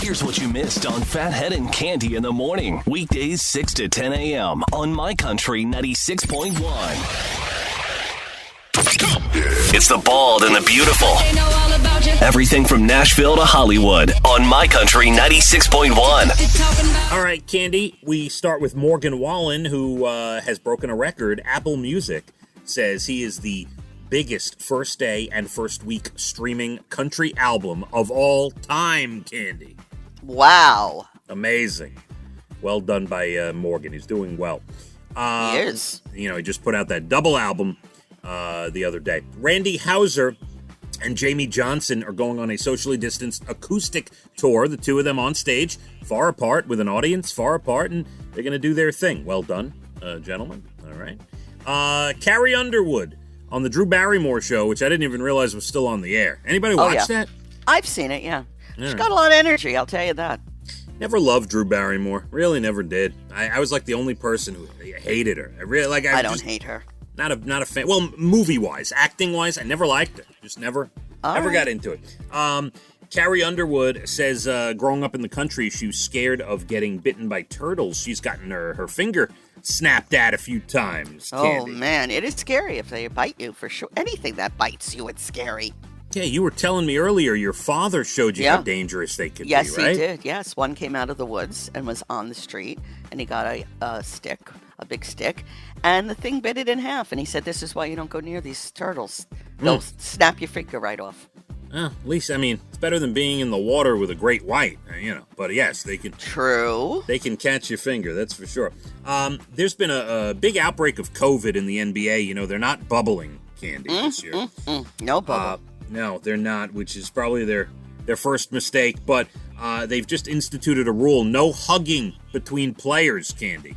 Here's what you missed on Phathead and Cande in the morning. Weekdays 6 to 10 a.m. on My Country 96.1. It's the bald and the beautiful. Everything from Nashville to Hollywood on My Country 96.1. All right, Cande, we start with Morgan Wallen, who has broken a record. Apple Music says he is the biggest first day and first week streaming country album of all time, Cande. Wow. Amazing. Well done by Morgan. He's doing well. He is. You know, he just put out that double album the other day. Randy Houser and Jamie Johnson are going on a socially distanced acoustic tour. The two of them on stage, far apart, with an audience far apart, and they're going to do their thing. Well done, gentlemen. All right. Carrie Underwood on the Drew Barrymore show, which I didn't even realize was still on the air. Anybody watch that? I've seen it, yeah. She's got a lot of energy, I'll tell you that. Never loved Drew Barrymore. Really never did. I was like the only person who hated her. I don't hate her. Not a fan. Well, movie-wise, acting-wise, I never liked her. Just never got into it. Carrie Underwood says growing up in the country, she was scared of getting bitten by turtles. She's gotten her finger snapped at a few times. Oh, Cande. man, it is scary if they bite you, for sure. Anything that bites you, it's scary. Yeah, you were telling me earlier your father showed you how dangerous they could be, right? Yes, he did. Yes, one came out of the woods and was on the street, and he got a big stick, and the thing bit it in half, and he said, this is why you don't go near these turtles. They'll snap your finger right off. Well, at least, I mean, it's better than being in the water with a great white, you know. But yes, they can. True. They can catch your finger, that's for sure. There's been a big outbreak of COVID in the NBA. You know, they're not bubbling, Cande, this year. No bubble. No, they're not, which is probably their first mistake. But they've just instituted a rule: no hugging between players, Cande.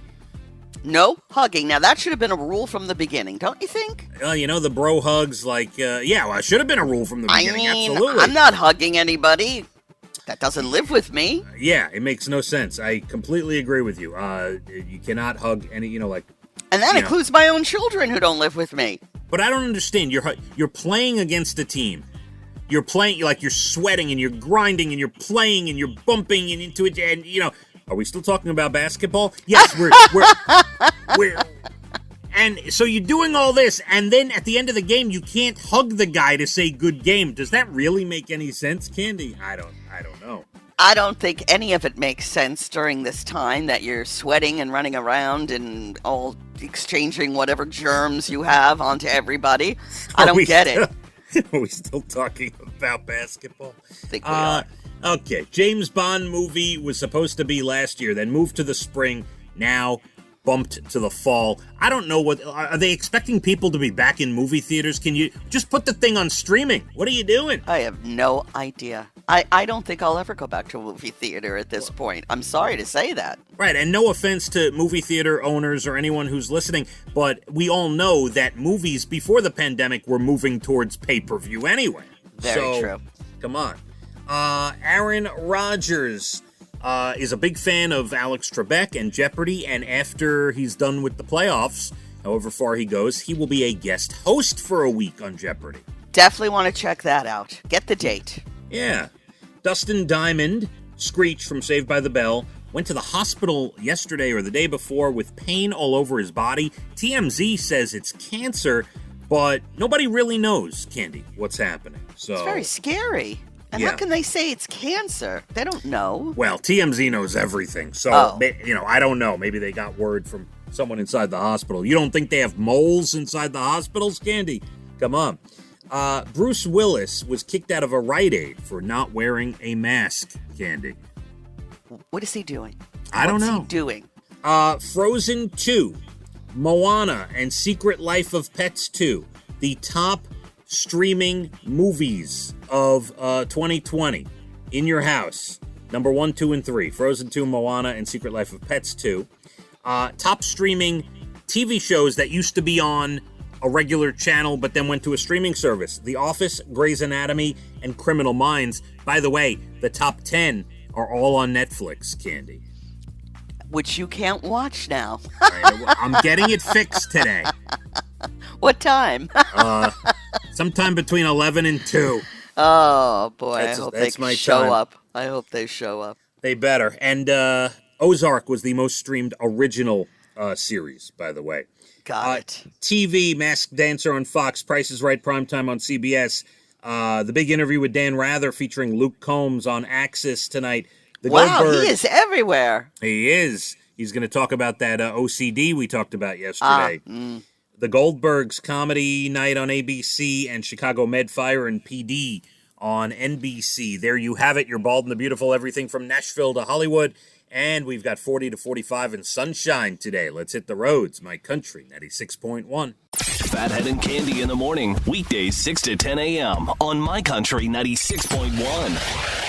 No hugging. Now, that should have been a rule from the beginning, don't you think? You know, the bro hugs, it should have been a rule from the beginning, absolutely. I'm not hugging anybody that doesn't live with me. Yeah, it makes no sense. I completely agree with you. You cannot hug any, And that includes my own children who don't live with me. But I don't understand. You're playing against a team. You're playing, you're sweating and you're grinding and you're playing and you're bumping into it, and, are we still talking about basketball? Yes, we're and so you're doing all this, and then at the end of the game, you can't hug the guy to say good game. Does that really make any sense, Cande? I don't know. I don't think any of it makes sense during this time that you're sweating and running around and all exchanging whatever germs you have onto everybody. I don't get it. Are we still talking about basketball? I think we are. Okay, James Bond movie was supposed to be last year, then moved to the spring, now bumped to the fall. I don't know are they expecting people to be back in movie theaters? Can you just put the thing on streaming? What are you doing? I have no idea. I don't think I'll ever go back to a movie theater at this point. I'm sorry to say that. Right, and no offense to movie theater owners or anyone who's listening, but we all know that movies before the pandemic were moving towards pay-per-view anyway. Very true. Come on. Aaron Rodgers is a big fan of Alex Trebek and Jeopardy, and after he's done with the playoffs, however far he goes, he will be a guest host for a week on Jeopardy. Definitely want to check that out. Get the date. Yeah. Dustin Diamond, Screech from Saved by the Bell, went to the hospital yesterday or the day before with pain all over his body. TMZ says it's cancer, but nobody really knows, Cande, what's happening. So it's very scary. And how can they say it's cancer? They don't know. Well, TMZ knows everything. So, I don't know. Maybe they got word from someone inside the hospital. You don't think they have moles inside the hospitals, Cande? Come on. Bruce Willis was kicked out of a Rite Aid for not wearing a mask, Cande. What is he doing? I don't know. What's he doing? Frozen 2, Moana, and Secret Life of Pets 2. The top streaming movies of 2020 in your house. Number 1, 2, and 3. Frozen 2, Moana, and Secret Life of Pets 2. Top streaming TV shows that used to be on a regular channel but then went to a streaming service. The Office, Grey's Anatomy, and Criminal Minds. By the way, the top 10 are all on Netflix, Cande. Which you can't watch now. I'm getting it fixed today. What time? Sometime between 11 and 2. Oh, boy. I hope they show up. I hope they show up. They better. And Ozark was the most streamed original series, by the way. Got it. TV, Masked Dancer on Fox, Price is Right, primetime on CBS. The big interview with Dan Rather featuring Luke Combs on Axis tonight. Wow, he is everywhere. He is. He's going to talk about that OCD we talked about yesterday. The Goldbergs comedy night on ABC and Chicago Medfire and PD on NBC. There you have it. You're Bald and the Beautiful. Everything from Nashville to Hollywood. And we've got 40 to 45 and sunshine today. Let's hit the roads. My Country 96.1. Phathead and Cande in the morning. Weekdays 6 to 10 a.m. on My Country 96.1.